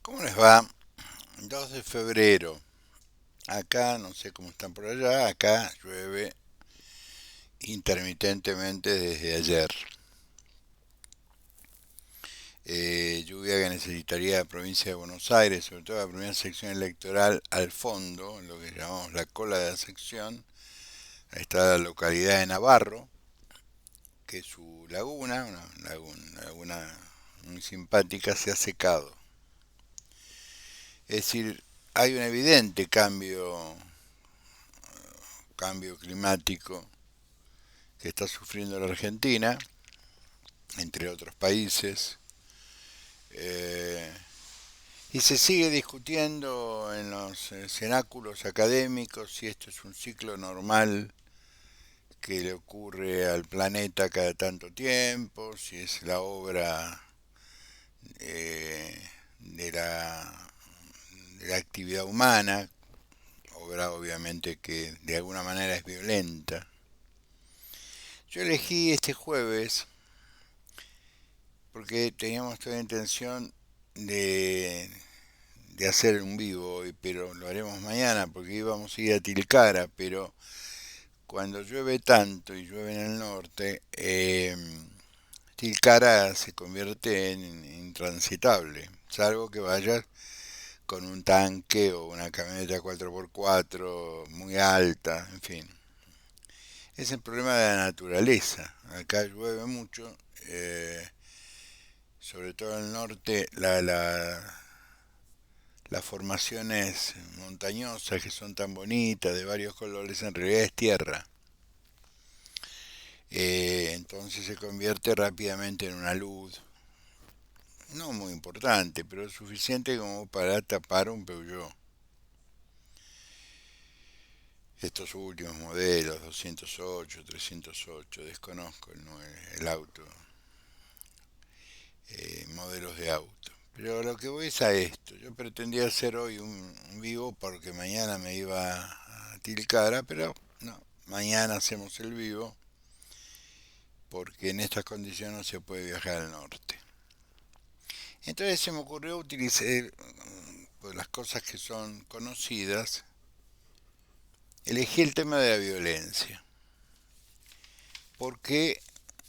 ¿Cómo les va? 2 de febrero. Acá, no sé cómo están por allá, acá llueve intermitentemente desde ayer. Lluvia que necesitaría la provincia de Buenos Aires, sobre todo la primera sección electoral al fondo, lo que llamamos la cola de la sección. Ahí está la localidad de Navarro, que su laguna, una laguna muy simpática, se ha secado. Es decir, hay un evidente cambio climático que está sufriendo la Argentina, entre otros países, eh, y se sigue discutiendo en los cenáculos académicos si esto es un ciclo normal que le ocurre al planeta cada tanto tiempo, si es la obra de la actividad humana, obra obviamente que de alguna manera es violenta. Yo elegí este jueves porque teníamos toda la intención de, de hacer un vivo hoy, pero lo haremos mañana porque íbamos a ir a Tilcara, pero cuando llueve tanto y llueve en el norte, Tilcara se convierte en intransitable, salvo que vayas con un tanque o una camioneta 4x4 muy alta, en fin. Es el problema de la naturaleza. Acá llueve mucho, sobre todo en el norte, las formaciones montañosas que son tan bonitas, de varios colores, en realidad es tierra. Entonces se convierte rápidamente en una luz, no muy importante, pero suficiente como para tapar un Peugeot. Estos últimos modelos, 208, 308, desconozco el auto, modelos de auto. Pero lo que voy es a esto. Yo pretendía hacer hoy un vivo porque mañana me iba a Tilcara, pero no, mañana hacemos el vivo porque en estas condiciones no se puede viajar al norte. Entonces se me ocurrió utilizar pues, las cosas que son conocidas. Elegí el tema de la violencia, porque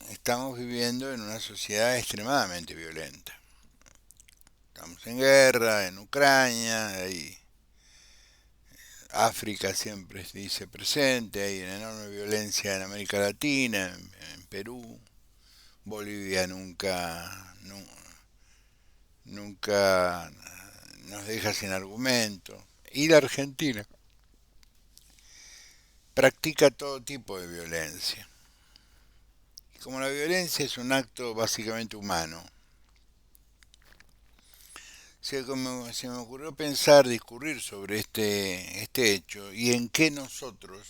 estamos viviendo en una sociedad extremadamente violenta. Estamos en guerra, en Ucrania, hay África siempre se dice presente, hay una enorme violencia en América Latina, en Perú, Bolivia nunca nos deja sin argumento, y la Argentina practica todo tipo de violencia. Y como la violencia es un acto básicamente humano, se me ocurrió pensar, discurrir sobre este hecho y en qué nosotros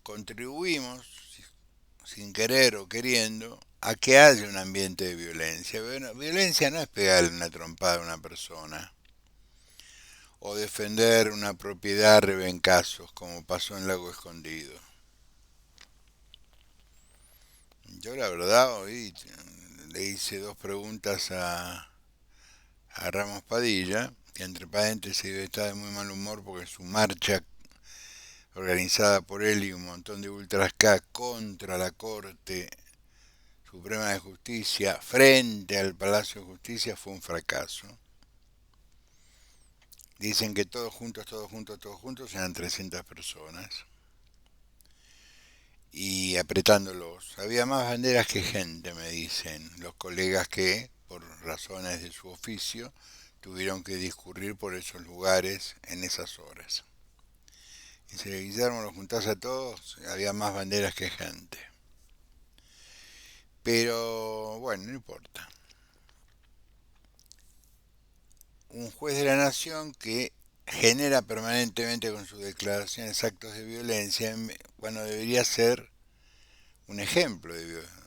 contribuimos, sin querer o queriendo, a que haya un ambiente de violencia. Bueno, violencia no es pegarle una trompada a una persona o defender una propiedad a rebencazos, como pasó en Lago Escondido. Yo la verdad hoy le hice 2 preguntas a Ramos Padilla, que entre paréntesis está de muy mal humor porque su marcha organizada por él y un montón de ultras K contra la Corte Suprema de Justicia frente al Palacio de Justicia fue un fracaso. Dicen que todos juntos eran 300 personas. Y apretándolos. Había más banderas que gente, me dicen los colegas que, por razones de su oficio, tuvieron que discurrir por esos lugares en esas horas. Y si Guillermo los juntás a todos, había más banderas que gente. Pero bueno, no importa. Un juez de la nación que genera permanentemente con sus declaraciones actos de violencia, cuando debería ser un ejemplo de violencia.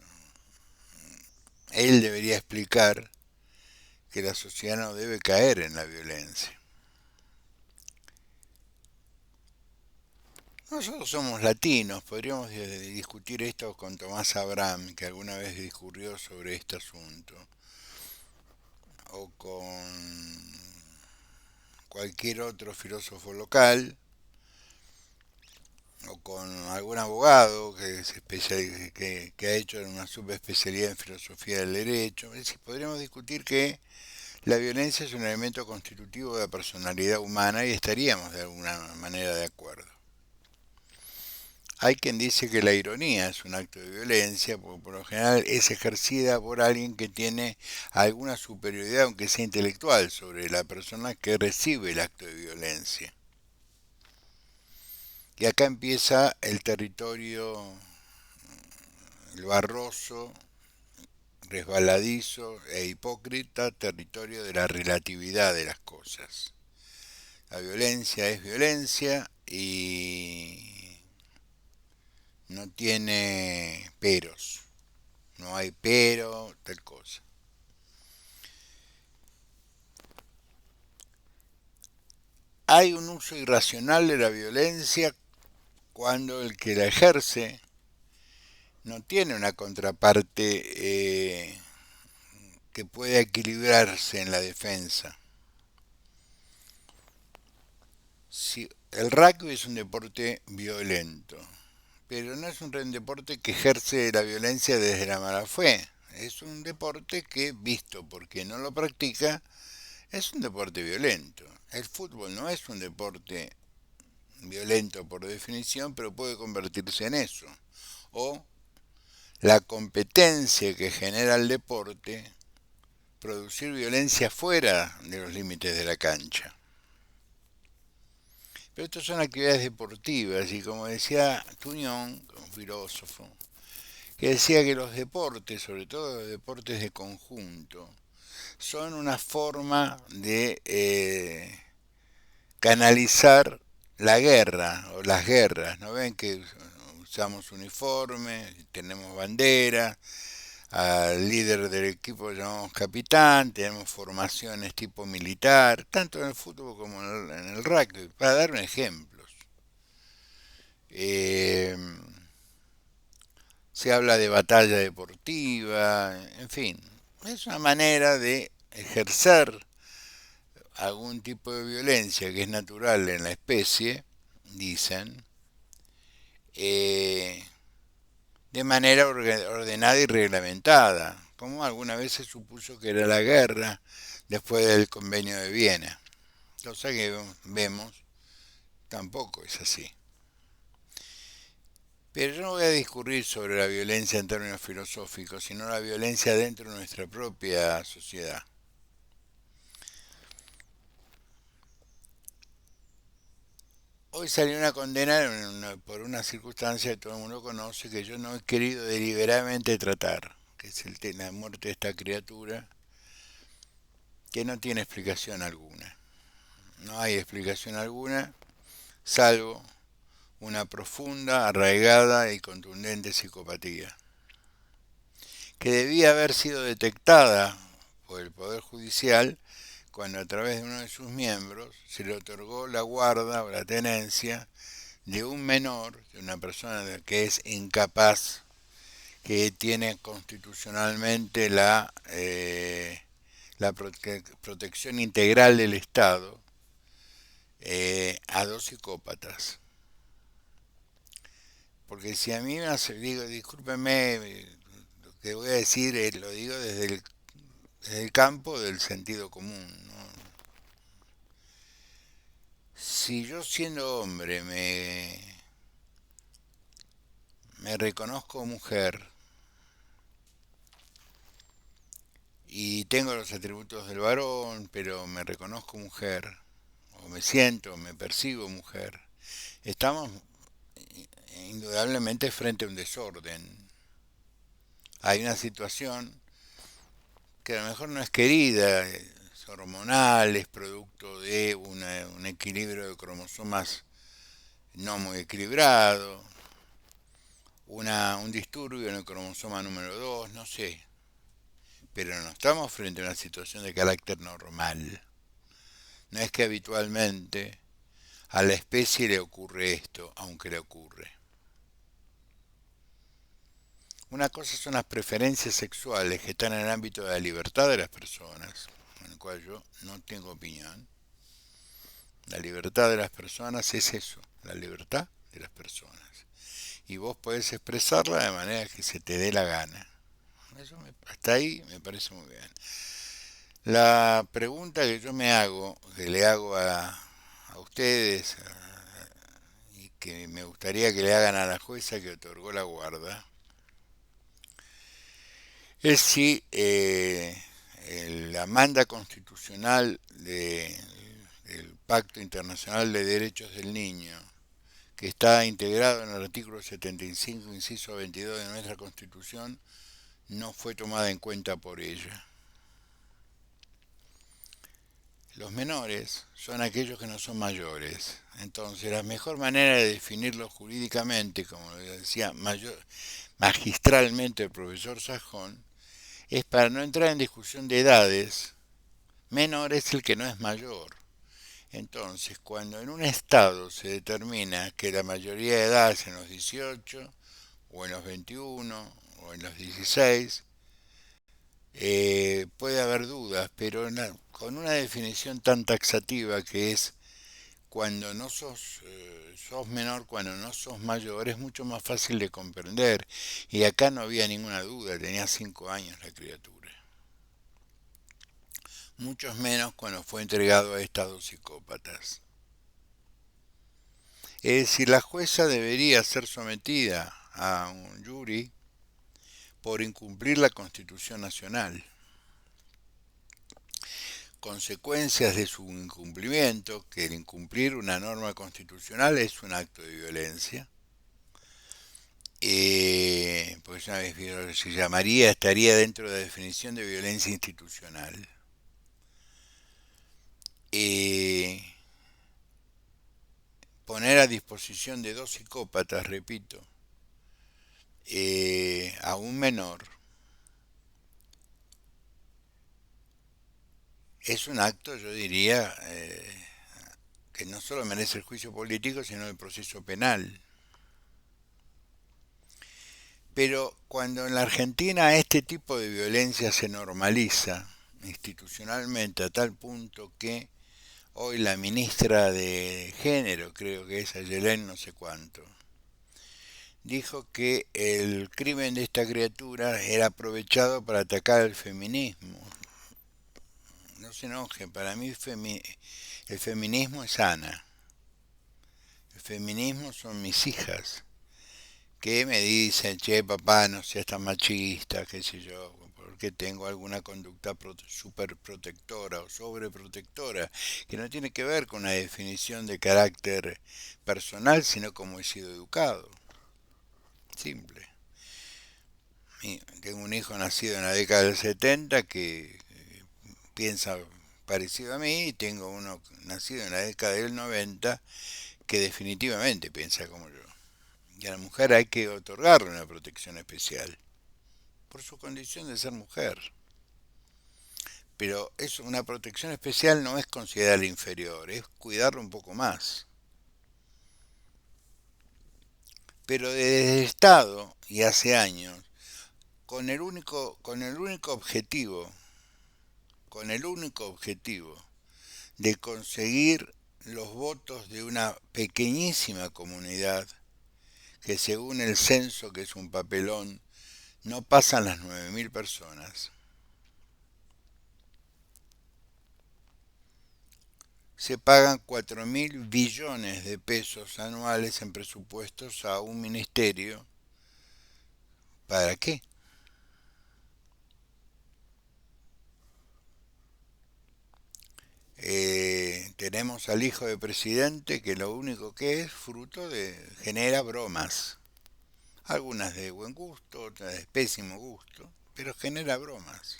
Él debería explicar que la sociedad no debe caer en la violencia. Nosotros somos latinos, podríamos discutir esto con Tomás Abraham, que alguna vez discurrió sobre este asunto, o con cualquier otro filósofo local o con algún abogado que ha hecho una subespecialidad en filosofía del derecho. Es decir, podríamos discutir que la violencia es un elemento constitutivo de la personalidad humana y estaríamos de alguna manera de acuerdo. Hay quien dice que la ironía es un acto de violencia, porque por lo general es ejercida por alguien que tiene alguna superioridad, aunque sea intelectual, sobre la persona que recibe el acto de violencia. Y acá empieza el territorio, el barroso, resbaladizo e hipócrita territorio de la relatividad de las cosas. La violencia es violencia y no tiene peros. No hay pero, tal cosa. Hay un uso irracional de la violencia cuando el que la ejerce no tiene una contraparte que pueda equilibrarse en la defensa. Si el rugby es un deporte violento, pero no es un deporte que ejerce la violencia desde la mala fe. Es un deporte que, visto por quien no lo practica, es un deporte violento. El fútbol no es un deporte violento por definición, pero puede convertirse en eso. O la competencia que genera el deporte, producir violencia fuera de los límites de la cancha. Pero estas son actividades deportivas y como decía Tuñón, un filósofo, que decía que los deportes, sobre todo los deportes de conjunto, son una forma de canalizar la guerra o las guerras. ¿No ven que usamos uniformes, tenemos bandera, al líder del equipo lo llamamos capitán, tenemos formaciones tipo militar, tanto en el fútbol como en el rugby, para dar un ejemplo. Eh, Se habla de batalla deportiva, en fin, es una manera de ejercer algún tipo de violencia que es natural en la especie, dicen, eh, de manera ordenada y reglamentada, como alguna vez se supuso que era la guerra después del convenio de Viena, cosa que vemos tampoco es así. Pero yo no voy a discurrir sobre la violencia en términos filosóficos, sino la violencia dentro de nuestra propia sociedad. Hoy salió una condena por una circunstancia que todo el mundo conoce que yo no he querido deliberadamente tratar, que es la muerte de esta criatura, que no tiene explicación alguna. No hay explicación alguna, salvo una profunda, arraigada y contundente psicopatía, que debía haber sido detectada por el Poder Judicial cuando a través de uno de sus miembros se le otorgó la guarda o la tenencia de un menor, de una persona que es incapaz, que tiene constitucionalmente la protección integral del Estado, a dos psicópatas. Porque si a mí me hace, digo, discúlpeme, lo que voy a decir lo digo desde el campo del sentido común, ¿no? Si yo siendo hombre me reconozco mujer y tengo los atributos del varón, pero me reconozco mujer, o me siento, me percibo mujer, estamos indudablemente frente a un desorden. Hay una situación que a lo mejor no es querida, es hormonal, es producto de un equilibrio de cromosomas no muy equilibrado, un disturbio en el cromosoma número 2, no sé. Pero no estamos frente a una situación de carácter normal. No es que habitualmente a la especie le ocurre esto, aunque le ocurre. Una cosa son las preferencias sexuales que están en el ámbito de la libertad de las personas. en el cual yo no tengo opinión. La libertad de las personas es eso, la libertad de las personas. Y vos podés expresarla de manera que se te dé la gana. Hasta ahí me parece muy bien. La pregunta que yo me hago, que le hago a ustedes y que me gustaría que le hagan a la jueza que otorgó la guarda, es si la manda constitucional del Pacto Internacional de Derechos del Niño, que está integrado en el artículo 75, inciso 22 de nuestra Constitución, no fue tomada en cuenta por ella. Los menores son aquellos que no son mayores. Entonces, la mejor manera de definirlos jurídicamente, como decía magistralmente el profesor Sajón, es para no entrar en discusión de edades. Menor es el que no es mayor. Entonces, cuando en un estado se determina que la mayoría de edad es en los 18, o en los 21, o en los 16, puede haber dudas, pero con una definición tan taxativa que es cuando no sos menor, cuando no sos mayor, es mucho más fácil de comprender. Y acá no había ninguna duda, tenía 5 años la criatura. Muchos menos cuando fue entregado a estas dos psicópatas. Es decir, la jueza debería ser sometida a un jury por incumplir la Constitución Nacional. Consecuencias de su incumplimiento, que el incumplir una norma constitucional es un acto de violencia, pues se llamaría, estaría dentro de la definición de violencia institucional. Eh, Poner a disposición de dos psicópatas, repito, a un menor, es un acto, yo diría, que no solo merece el juicio político, sino el proceso penal. Pero cuando en la Argentina este tipo de violencia se normaliza institucionalmente a tal punto que hoy la ministra de Género, creo que es Ayelén no sé cuánto, dijo que el crimen de esta criatura era aprovechado para atacar al feminismo. No se enojen, para mí el feminismo es Ana. El feminismo son mis hijas, que me dicen, che, papá, no seas tan machista, qué sé yo, porque tengo alguna conducta super protectora o sobreprotectora, que no tiene que ver con una definición de carácter personal, sino como he sido educado. Simple. Tengo un hijo nacido en la década del 70 que piensa parecido a mí y tengo uno nacido en la década del 90 que definitivamente piensa como yo. Y a la mujer hay que otorgarle una protección especial por su condición de ser mujer. Pero eso, una protección especial no es considerarla inferior, es cuidarla un poco más. Pero desde el Estado, y hace años, con el único objetivo de conseguir los votos de una pequeñísima comunidad que según el censo, que es un papelón, no pasan las 9.000 personas, se pagan 4.000 billones de pesos anuales en presupuestos a un ministerio. ¿Para qué? Tenemos al hijo del presidente que lo único que es fruto de genera bromas, algunas de buen gusto, otras de pésimo gusto, pero genera bromas.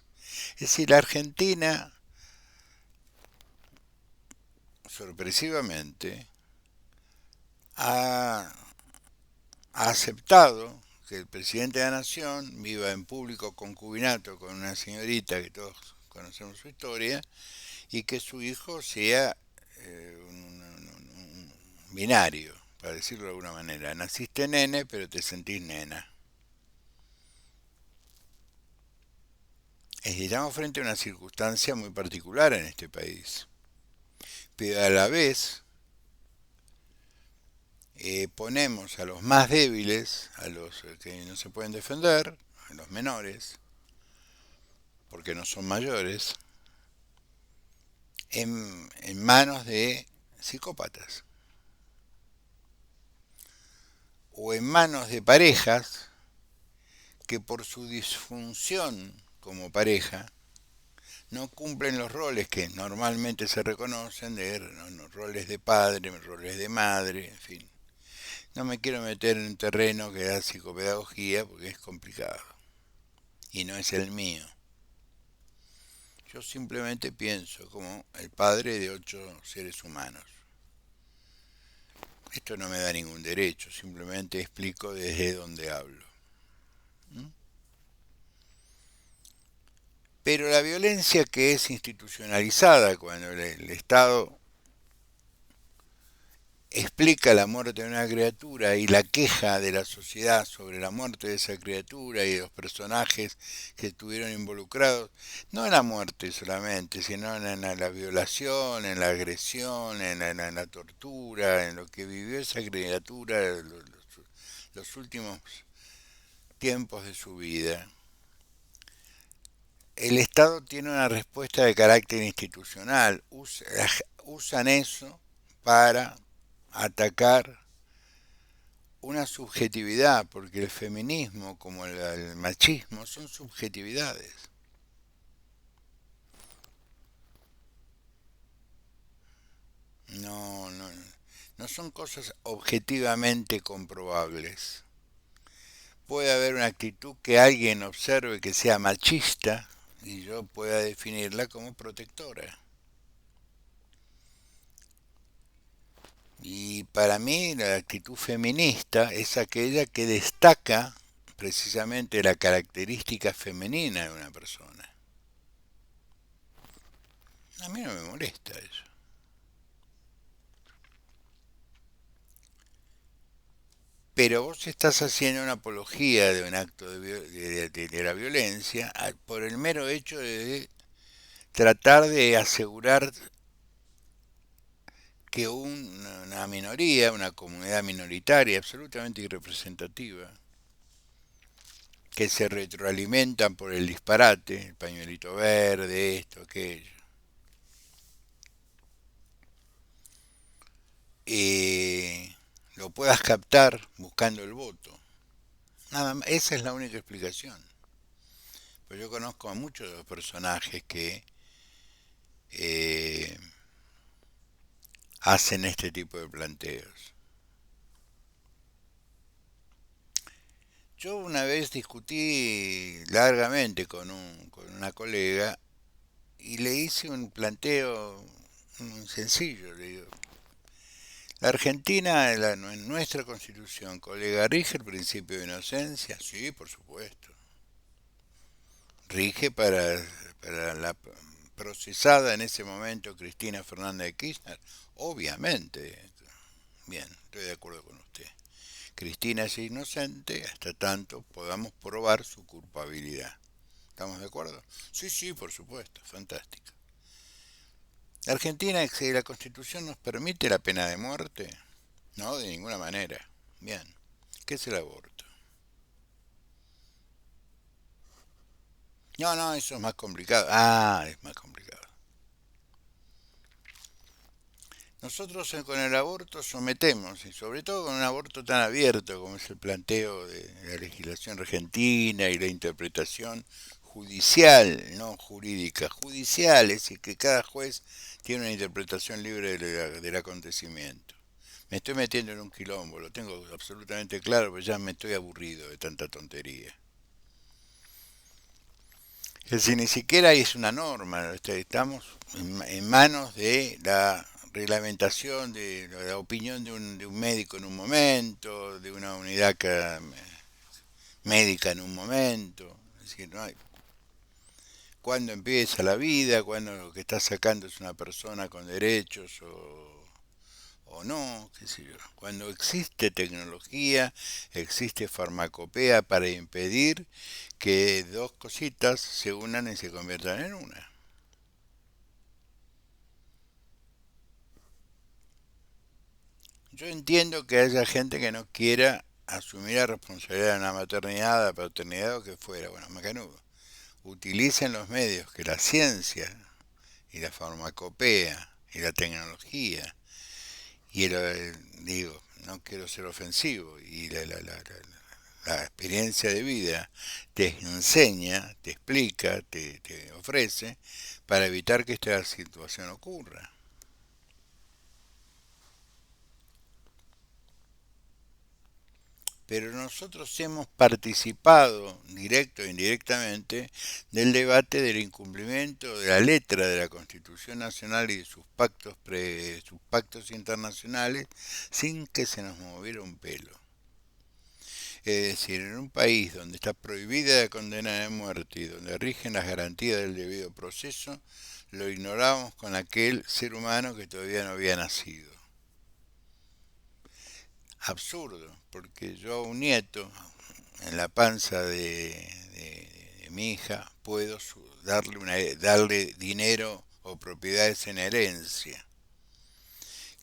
Es decir, la Argentina, sorpresivamente, ha aceptado que el presidente de la nación viva en público concubinato con una señorita que todos conocemos su historia y que su hijo sea un binario, para decirlo de alguna manera. Naciste nene, pero te sentís nena. Estamos frente a una circunstancia muy particular en este país, pero a la vez ponemos a los más débiles, a los que no se pueden defender, a los menores, porque no son mayores, en manos de psicópatas o en manos de parejas que por su disfunción como pareja no cumplen los roles que normalmente se reconocen de roles de padre, roles de madre, en fin. No me quiero meter en un terreno que da psicopedagogía porque es complicado y no es el mío. Yo simplemente pienso como el padre de 8 seres humanos. Esto no me da ningún derecho, simplemente explico desde donde hablo. ¿Mm? Pero la violencia que es institucionalizada cuando el Estado explica la muerte de una criatura y la queja de la sociedad sobre la muerte de esa criatura y de los personajes que estuvieron involucrados, no en la muerte solamente, sino en la violación, en la agresión, en la tortura, en lo que vivió esa criatura los últimos tiempos de su vida. El Estado tiene una respuesta de carácter institucional, usan eso para atacar una subjetividad, porque el feminismo como el machismo son subjetividades. No, no, no son cosas objetivamente comprobables. Puede haber una actitud que alguien observe que sea machista y yo pueda definirla como protectora. Y para mí la actitud feminista es aquella que destaca precisamente la característica femenina de una persona. A mí no me molesta eso. Pero vos estás haciendo una apología de un acto de la violencia por el mero hecho de tratar de asegurar que una minoría, una comunidad minoritaria absolutamente irrepresentativa, que se retroalimentan por el disparate, el pañuelito verde, esto, aquello, lo puedas captar buscando el voto. Nada más, esa es la única explicación. Pues yo conozco a muchos de los personajes que eh, hacen este tipo de planteos. Yo una vez discutí largamente con una colega y le hice un planteo sencillo. Le digo, la Argentina, en nuestra constitución, colega, ¿rige el principio de inocencia? Sí, por supuesto. Rige para la procesada en ese momento Cristina Fernández de Kirchner. Obviamente. Bien, estoy de acuerdo con usted. Cristina es inocente hasta tanto podamos probar su culpabilidad. ¿Estamos de acuerdo? Sí, sí, por supuesto, fantástico. Argentina, si la Constitución nos permite la pena de muerte, no, de ninguna manera. Bien, ¿qué es el aborto? No, no, eso es más complicado. Ah, es más complicado. Nosotros con el aborto sometemos, y sobre todo con un aborto tan abierto como es el planteo de la legislación argentina y la interpretación judicial, no jurídica, judicial, es decir, que cada juez tiene una interpretación libre del acontecimiento. Me estoy metiendo en un quilombo, lo tengo absolutamente claro, pero ya me estoy aburrido de tanta tontería. Es decir, ni siquiera es una norma, estamos en manos de la reglamentación, de la opinión de un médico en un momento, de una unidad médica en un momento. Es decir, no hay, cuándo empieza la vida, cuándo lo que está sacando es una persona con derechos o no, qué sé yo. Cuando existe tecnología, existe farmacopea para impedir que dos cositas se unan y se conviertan en una. Yo entiendo que haya gente que no quiera asumir la responsabilidad de una maternidad, de paternidad o que fuera. Bueno, macanudo. Utilicen los medios que la ciencia y la farmacopea y la tecnología y digo, no quiero ser ofensivo, y la experiencia de vida te enseña, te explica, te ofrece para evitar que esta situación ocurra. Pero nosotros hemos participado, directo e indirectamente, del debate del incumplimiento de la letra de la Constitución Nacional y de sus pactos internacionales sin que se nos moviera un pelo. Es decir, en un país donde está prohibida la condena de muerte y donde rigen las garantías del debido proceso, lo ignoramos con aquel ser humano que todavía no había nacido. Absurdo, porque yo a un nieto, en la panza de mi hija, puedo darle dinero o propiedades en herencia,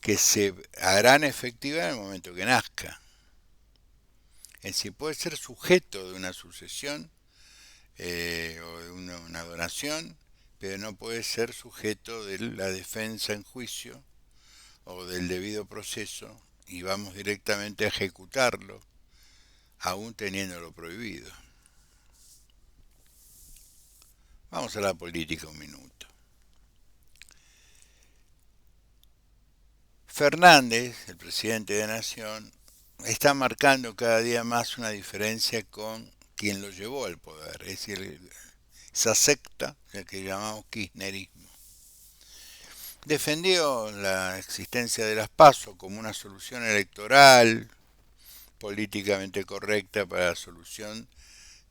que se harán efectivas en el momento que nazca. Es decir, puede ser sujeto de una sucesión o de una donación, pero no puede ser sujeto de la defensa en juicio o del debido proceso y vamos directamente a ejecutarlo, aún teniéndolo prohibido. Vamos a la política un minuto. Fernández, el presidente de la Nación, está marcando cada día más una diferencia con quien lo llevó al poder, es decir, esa secta, la que llamamos kirchnerismo. Defendió la existencia de las PASO como una solución electoral políticamente correcta para la solución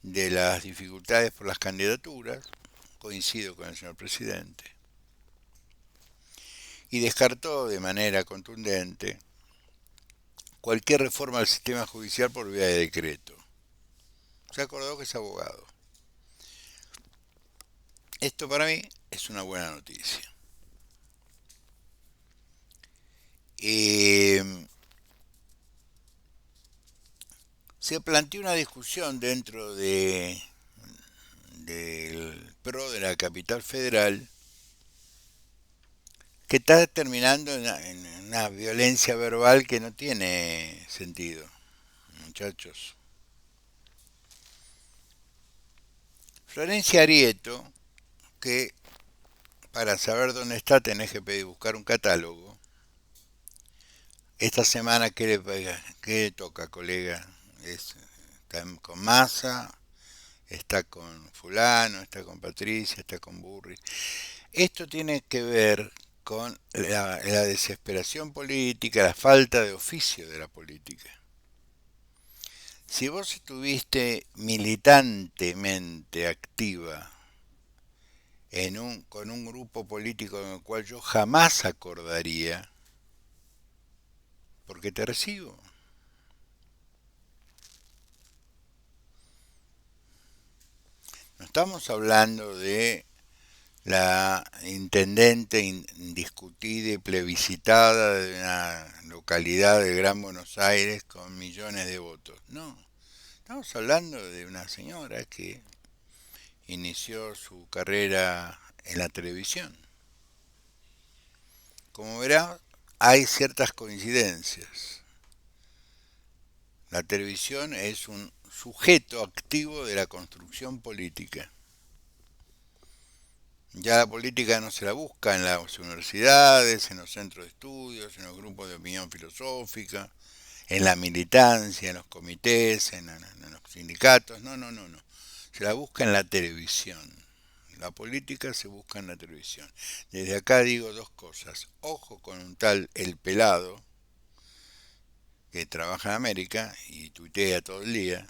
de las dificultades por las candidaturas, coincido con el señor presidente, y descartó de manera contundente cualquier reforma al sistema judicial por vía de decreto. Se acordó que es abogado. Esto para mí es una buena noticia. Eh, Se planteó una discusión dentro del PRO de la capital federal que está terminando en una violencia verbal que no tiene sentido, muchachos. Florencia Arieto, que para saber dónde está tenés que pedir buscar un catálogo. Esta semana, ¿qué le toca, colega? Está con Massa, está con fulano, está con Patricia, está con Burri. Esto tiene que ver con la desesperación política, la falta de oficio de la política. Si vos estuviste militantemente activa con un grupo político en el cual yo jamás acordaría, ¿por qué te recibo? No estamos hablando de la intendente indiscutida y plebiscitada de una localidad de Gran Buenos Aires con millones de votos. No, estamos hablando de una señora que inició su carrera en la televisión. Como verá, hay ciertas coincidencias. La televisión es un sujeto activo de la construcción política. Ya la política no se la busca en las universidades, en los centros de estudios, en los grupos de opinión filosófica, en la militancia, en los comités, en los sindicatos. No, no, no, no. Se la busca en la televisión. La política se busca en la televisión. Desde acá digo dos cosas. Ojo con un tal El Pelado, que trabaja en América y tuitea todo el día.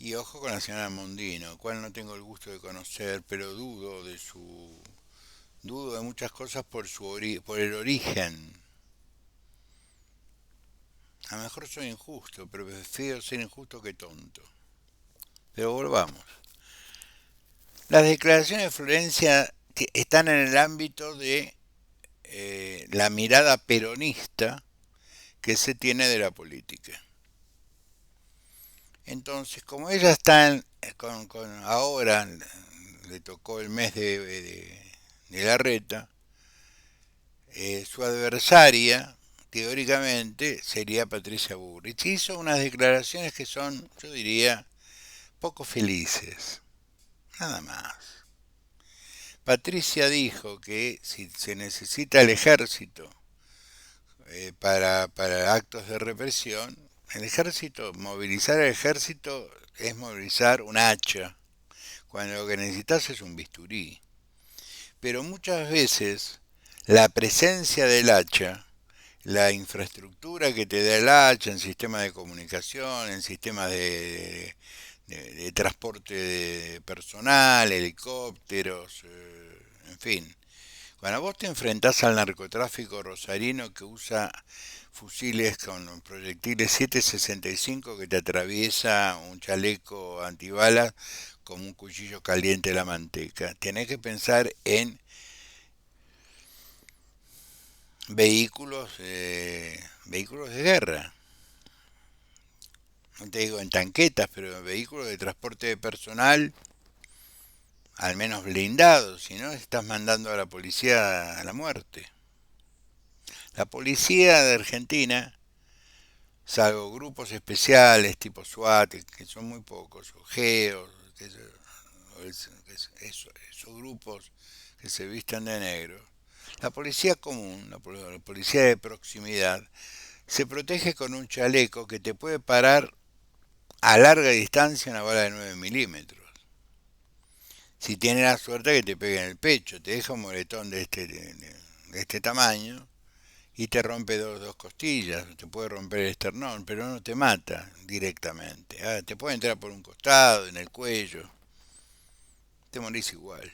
Y ojo con la señora Mondino, cual no tengo el gusto de conocer, pero dudo Dudo de muchas cosas por por el origen. A lo mejor soy injusto, pero prefiero ser injusto que tonto. Pero volvamos. Las declaraciones de Florencia están en el ámbito de la mirada peronista que se tiene de la política. Entonces, como ella está ahora, le tocó el mes de la reta, su adversaria, teóricamente, sería Patricia Bullrich. Hizo unas declaraciones que son, yo diría, poco felices. Nada más. Patricia dijo que si se necesita el ejército para actos de represión, el ejército, movilizar el ejército es movilizar un hacha, cuando lo que necesitas es un bisturí. Pero muchas veces la presencia del hacha, la infraestructura que te da el hacha en sistemas de comunicación, en sistemas de transporte de personal, helicópteros, en fin. Cuando vos te enfrentás al narcotráfico rosarino que usa fusiles con proyectiles 7,65 que te atraviesa un chaleco antibalas como un cuchillo caliente de la manteca, tenés que pensar en vehículos de guerra. No te digo en tanquetas, pero en vehículos de transporte de personal, al menos blindados, si no estás mandando a la policía a la muerte. La policía de Argentina, salvo grupos especiales tipo SWAT, que son muy pocos, o GEOS, esos grupos que se vistan de negro, la policía común, la policía de proximidad, se protege con un chaleco que te puede parar a larga distancia una bala de 9 milímetros. Si tienes la suerte que te pegue en el pecho, te deja un moretón de este tamaño y te rompe dos costillas, te puede romper el esternón, pero no te mata directamente. Te puede entrar por un costado, en el cuello, te morís igual.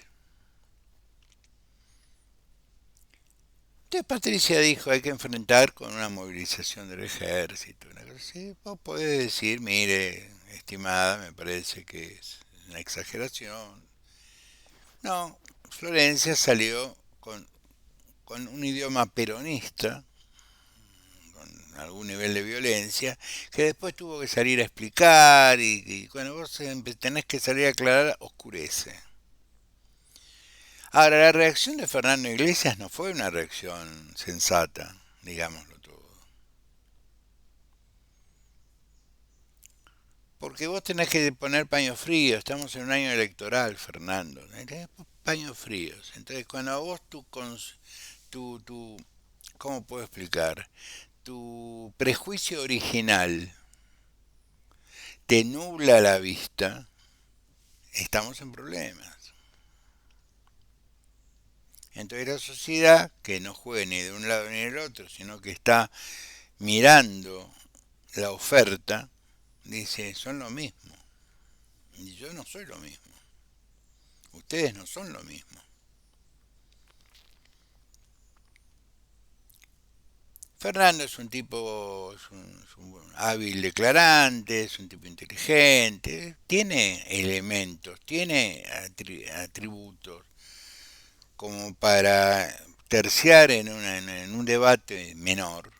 Entonces Patricia dijo, hay que enfrentar con una movilización del ejército. Una cosa así. Vos podés decir, mire, estimada, me parece que es una exageración. No, Florencia salió con un idioma peronista, con algún nivel de violencia, que después tuvo que salir a explicar y cuando vos tenés que salir a aclarar, oscurece. Ahora, la reacción de Fernando Iglesias no fue una reacción sensata, digámoslo todo. Porque vos tenés que poner paños fríos, estamos en un año electoral, Fernando. Paños fríos. Entonces, cuando a vos tu ¿cómo puedo explicar? Tu prejuicio original te nubla la vista, estamos en problemas. Entonces la sociedad, que no juegue ni de un lado ni del otro, sino que está mirando la oferta, dice, son lo mismo. Y yo no soy lo mismo. Ustedes no son lo mismo. Fernando es un tipo, es un hábil declarante, es un tipo inteligente, tiene elementos, tiene atributos como para terciar en un debate menor,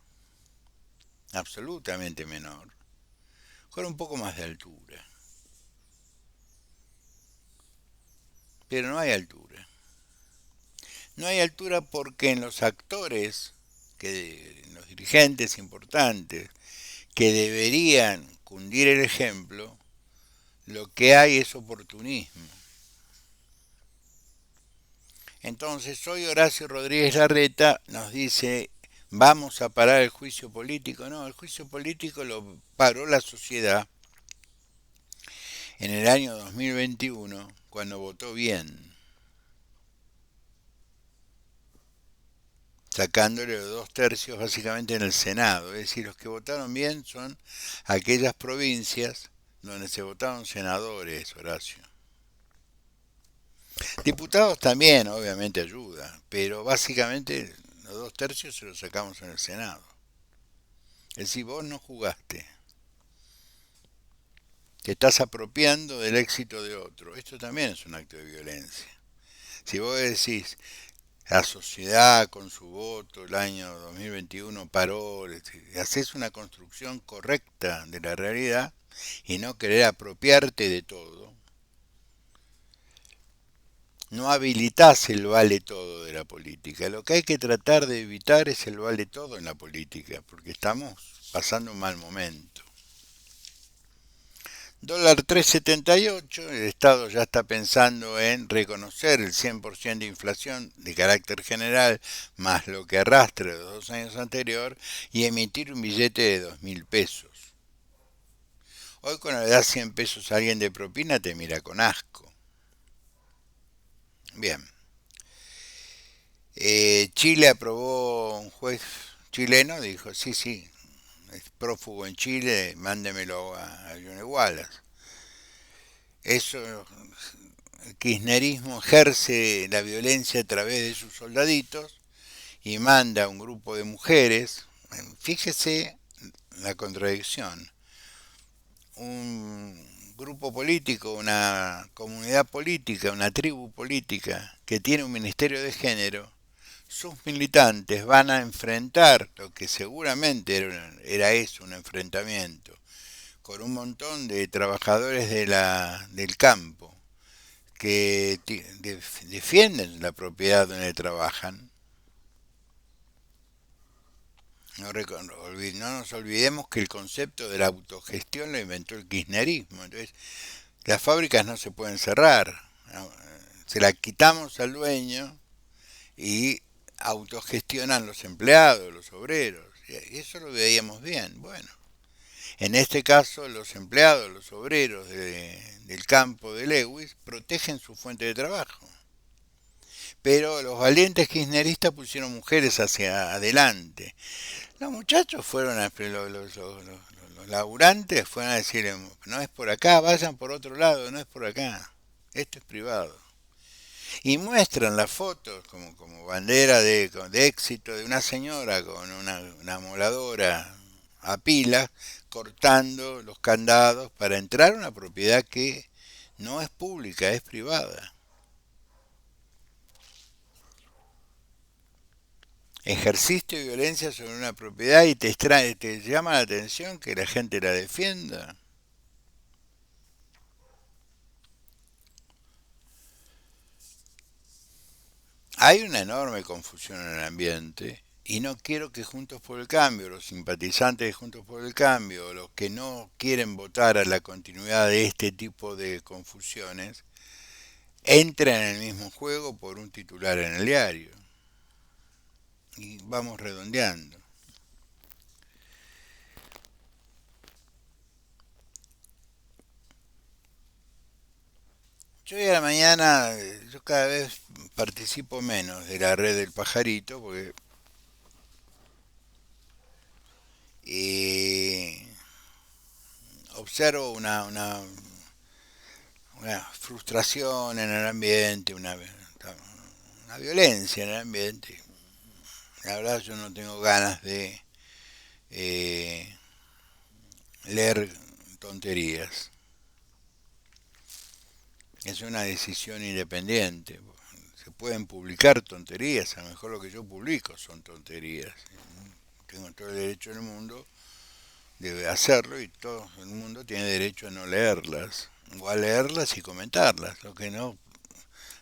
absolutamente menor, con un poco más de altura. Pero no hay altura. No hay altura porque en los actores, en los dirigentes importantes, que deberían cundir el ejemplo, lo que hay es oportunismo. Entonces, hoy Horacio Rodríguez Larreta nos dice, vamos a parar el juicio político. No, el juicio político lo paró la sociedad en el año 2021, cuando votó bien, sacándole los 2 tercios básicamente en el Senado. Es decir, los que votaron bien son aquellas provincias donde se votaron senadores, Horacio. Diputados también, obviamente, ayuda, pero básicamente los dos tercios se los sacamos en el Senado. Es decir, vos no jugaste, te estás apropiando del éxito de otro. Esto también es un acto de violencia. Si vos decís, la sociedad con su voto el año 2021 paró, haces una construcción correcta de la realidad y no querer apropiarte de todo, no habilitas el vale todo de la política. Lo que hay que tratar de evitar es el vale todo en la política, porque estamos pasando un mal momento. Dólar 3,78, el Estado ya está pensando en reconocer el 100% de inflación de carácter general, más lo que arrastre de los 2 años anteriores, y emitir un billete de 2.000 pesos. Hoy cuando le das 100 pesos a alguien de propina te mira con asco. Bien. Chile aprobó, un juez chileno dijo, sí, sí, es prófugo en Chile, mándemelo a Johnny Wallace. Eso, el kirchnerismo ejerce la violencia a través de sus soldaditos y manda a un grupo de mujeres, fíjese la contradicción, un grupo político, una comunidad política, una tribu política que tiene un ministerio de género, sus militantes van a enfrentar lo que seguramente era eso, un enfrentamiento, con un montón de trabajadores del campo que defienden la propiedad donde trabajan. No nos olvidemos que el concepto de la autogestión lo inventó el kirchnerismo. Entonces, las fábricas no se pueden cerrar. ¿No? Se la quitamos al dueño y autogestionan los empleados, los obreros. Y eso lo veíamos bien. Bueno, en este caso los empleados, los obreros del campo de Lewis protegen su fuente de trabajo. Pero los valientes kirchneristas pusieron mujeres hacia adelante. Los muchachos fueron los laburantes fueron a decir, no es por acá, vayan por otro lado, no es por acá, esto es privado. Y muestran las fotos como bandera de éxito de una señora con una moladora a pila cortando los candados para entrar a una propiedad que no es pública, es privada. Ejerciste violencia sobre una propiedad y te llama la atención que la gente la defienda. Hay una enorme confusión en el ambiente y no quiero que Juntos por el Cambio, los simpatizantes de Juntos por el Cambio, los que no quieren votar a la continuidad de este tipo de confusiones, entren en el mismo juego por un titular en el diario. Y vamos redondeando. Yo hoy a la mañana, yo cada vez participo menos de la red del pajarito porque observo una frustración en el ambiente, una violencia en el ambiente. La verdad yo no tengo ganas de eh, leer tonterías. Es una decisión independiente. Se pueden publicar tonterías, a lo mejor lo que yo publico son tonterías. Tengo todo el derecho del mundo de hacerlo y todo el mundo tiene derecho a no leerlas, o a leerlas y comentarlas. Lo que yo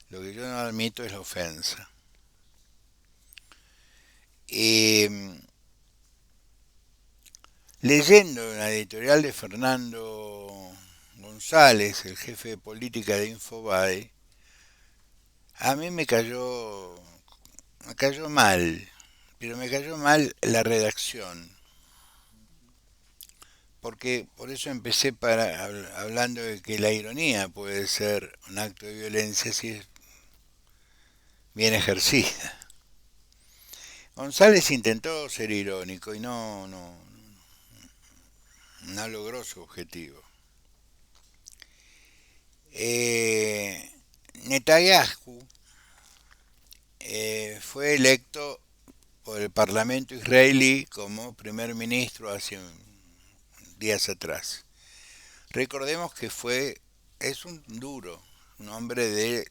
no admito es la ofensa. Eh, Leyendo una editorial de Fernando González, el jefe de política de Infobae, a mí me cayó mal, pero me cayó mal la redacción, porque por eso empecé hablando de que la ironía puede ser un acto de violencia si es bien ejercida. González intentó ser irónico y no logró su objetivo. Eh, Netanyahu fue electo por el Parlamento israelí como primer ministro hace días atrás. Recordemos que es un duro, un hombre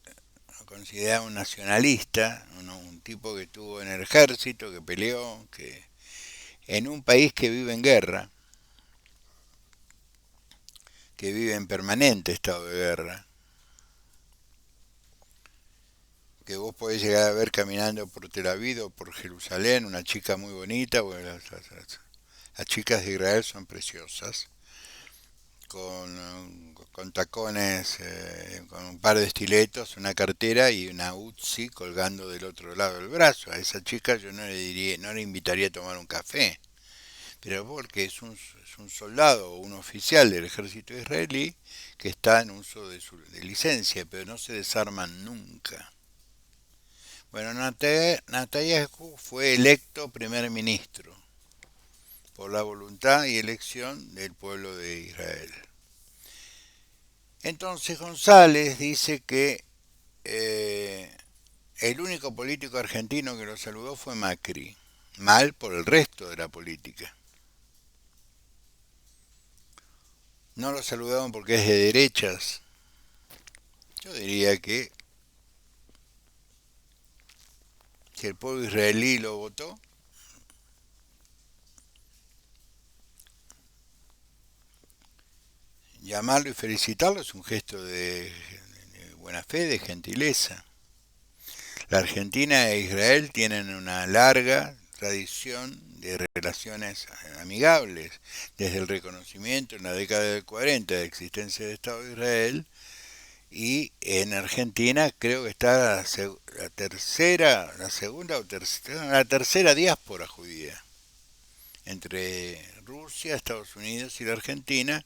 considerado un nacionalista, un tipo que estuvo en el ejército, que peleó, que en un país que vive en guerra, que vive en permanente estado de guerra, que vos podés llegar a ver caminando por Tel Aviv o por Jerusalén, una chica muy bonita, bueno, las chicas de Israel son preciosas, con tacones, con un par de estiletos, una cartera y una Uzi colgando del otro lado del brazo. A esa chica yo no le invitaría a tomar un café, pero porque es un soldado o un oficial del ejército israelí que está en uso de licencia, pero no se desarman nunca. Bueno, Netanyahu fue electo primer ministro por la voluntad y elección del pueblo de Israel. Entonces González dice que eh, el único político argentino que lo saludó fue Macri, mal por el resto de la política. No lo saludaron porque es de derechas. Yo diría que si el pueblo israelí lo votó, llamarlo y felicitarlo es un gesto de buena fe, de gentileza. La Argentina e Israel tienen una larga tradición de relaciones amigables, desde el reconocimiento en la década del 40 de existencia del Estado de Israel, y en Argentina creo que está la tercera, la segunda o tercera, la tercera diáspora judía entre Rusia, Estados Unidos y la Argentina.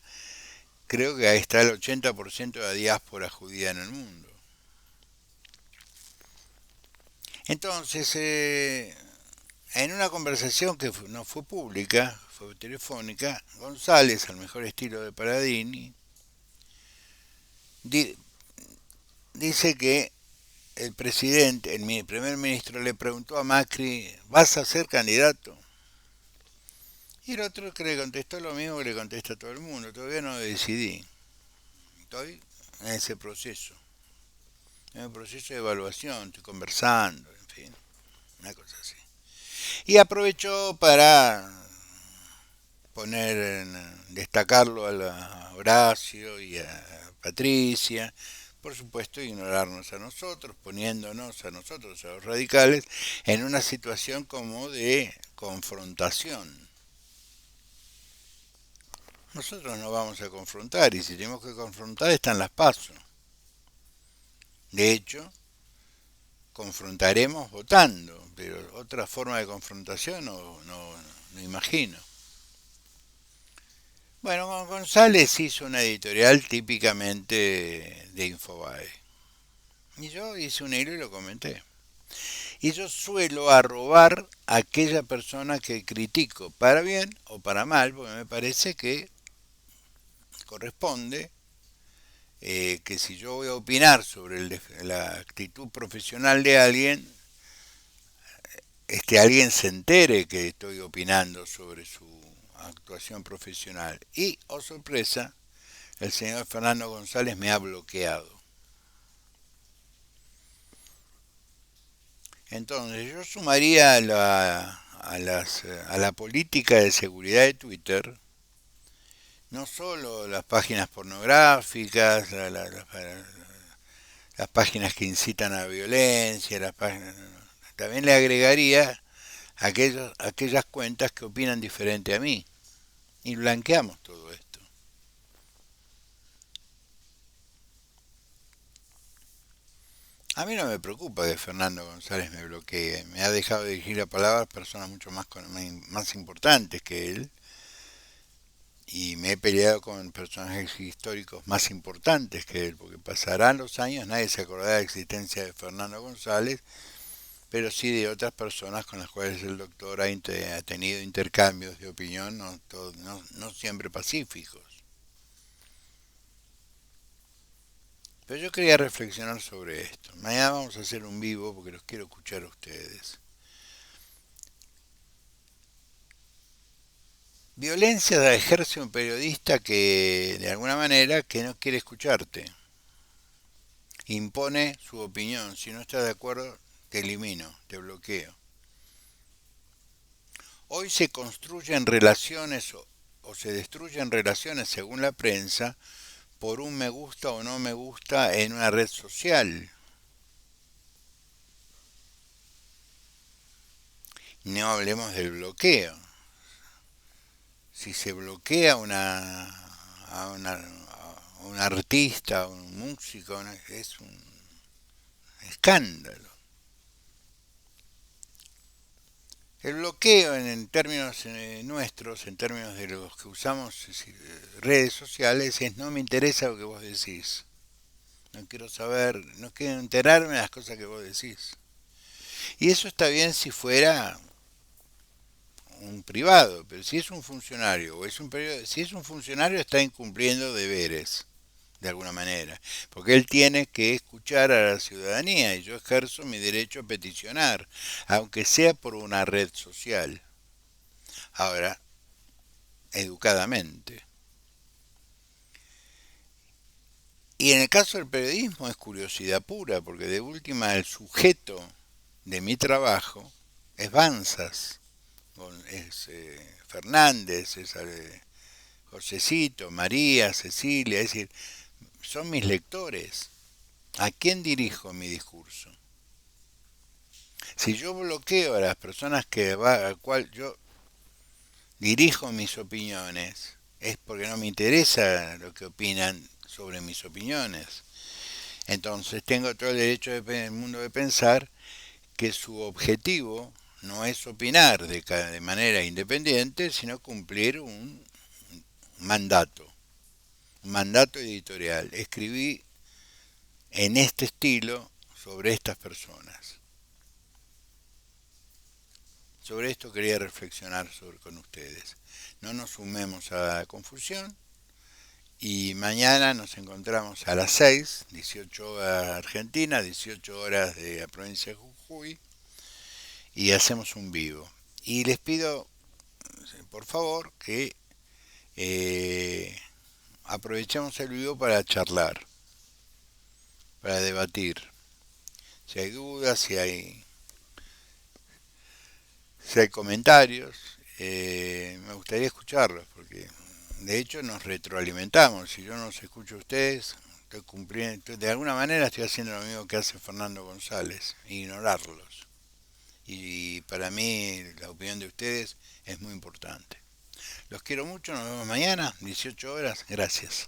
Creo que ahí está el 80% de la diáspora judía en el mundo. Entonces, en una conversación que no fue pública, fue telefónica, González, al mejor estilo de Paradini, di- dice que el presidente, el primer ministro, le preguntó a Macri, ¿vas a ser candidato? Y el otro que le contestó lo mismo que le contesta a todo el mundo, todavía no decidí, estoy en ese proceso, en el proceso de evaluación, estoy conversando, en fin, una cosa así. Y aprovechó para destacarlo a Horacio y a Patricia, por supuesto ignorarnos a nosotros, poniéndonos a nosotros, a los radicales, en una situación como de confrontación. Nosotros no vamos a confrontar y si tenemos que confrontar están las pasos. De hecho, confrontaremos votando, pero otra forma de confrontación no imagino. Bueno, González hizo una editorial típicamente de Infobae. Y yo hice un hilo y lo comenté. Y yo suelo arrobar a aquella persona que critico, para bien o para mal, porque me parece que corresponde que si yo voy a opinar sobre la actitud profesional de alguien, alguien se entere que estoy opinando sobre su actuación profesional. Y, oh sorpresa, el señor Fernando González me ha bloqueado. Entonces yo sumaría a la política de seguridad de Twitter no solo las páginas pornográficas, las páginas que incitan a violencia, también le agregaría aquellas cuentas que opinan diferente a mí y blanqueamos todo esto. A mí no me preocupa que Fernando González me bloquee, me ha dejado de dirigir la palabra a personas mucho más importantes que él y me he peleado con personajes históricos más importantes que él, porque pasarán los años, nadie se acordará de la existencia de Fernando González, pero sí de otras personas con las cuales el doctor ha tenido intercambios de opinión, no siempre pacíficos. Pero yo quería reflexionar sobre esto. Mañana vamos a hacer un vivo porque los quiero escuchar a ustedes. Violencia ejerce un periodista que, de alguna manera, que no quiere escucharte. Impone su opinión. Si no estás de acuerdo, te elimino, te bloqueo. Hoy se construyen relaciones o se destruyen relaciones, según la prensa, por un me gusta o no me gusta en una red social. No hablemos del bloqueo. Si se bloquea a un artista, a un músico, es un escándalo. El bloqueo en términos nuestros, en términos de los que usamos redes sociales, es no me interesa lo que vos decís. No quiero saber, no quiero enterarme de las cosas que vos decís. Y eso está bien si fuera un privado, pero si es un funcionario o es un periodista, si es un funcionario está incumpliendo deberes de alguna manera, porque él tiene que escuchar a la ciudadanía y yo ejerzo mi derecho a peticionar, aunque sea por una red social. Ahora, educadamente. Y en el caso del periodismo es curiosidad pura, porque de última el sujeto de mi trabajo es Banzas, es Fernández, es Josecito, María, Cecilia, es decir, son mis lectores. ¿A quién dirijo mi discurso? Si yo bloqueo a las personas al cual yo dirijo mis opiniones, es porque no me interesa lo que opinan sobre mis opiniones. Entonces tengo todo el derecho del mundo de pensar que su objetivo no es opinar de manera independiente, sino cumplir mandato, un mandato editorial. Escribí en este estilo sobre estas personas. Sobre esto quería reflexionar con ustedes. No nos sumemos a la confusión y mañana nos encontramos a las 6, 18 horas Argentina, 18 horas de la provincia de Jujuy y hacemos un vivo. Y les pido, por favor, que eh, aprovechemos el vivo para charlar, para debatir. Si hay dudas, si hay comentarios, me gustaría escucharlos, porque de hecho nos retroalimentamos. Si yo no los escucho a ustedes, estoy cumpliendo, de alguna manera estoy haciendo lo mismo que hace Fernando González, ignorarlos. Y para mí la opinión de ustedes es muy importante. Los quiero mucho, nos vemos mañana, 18 horas, gracias.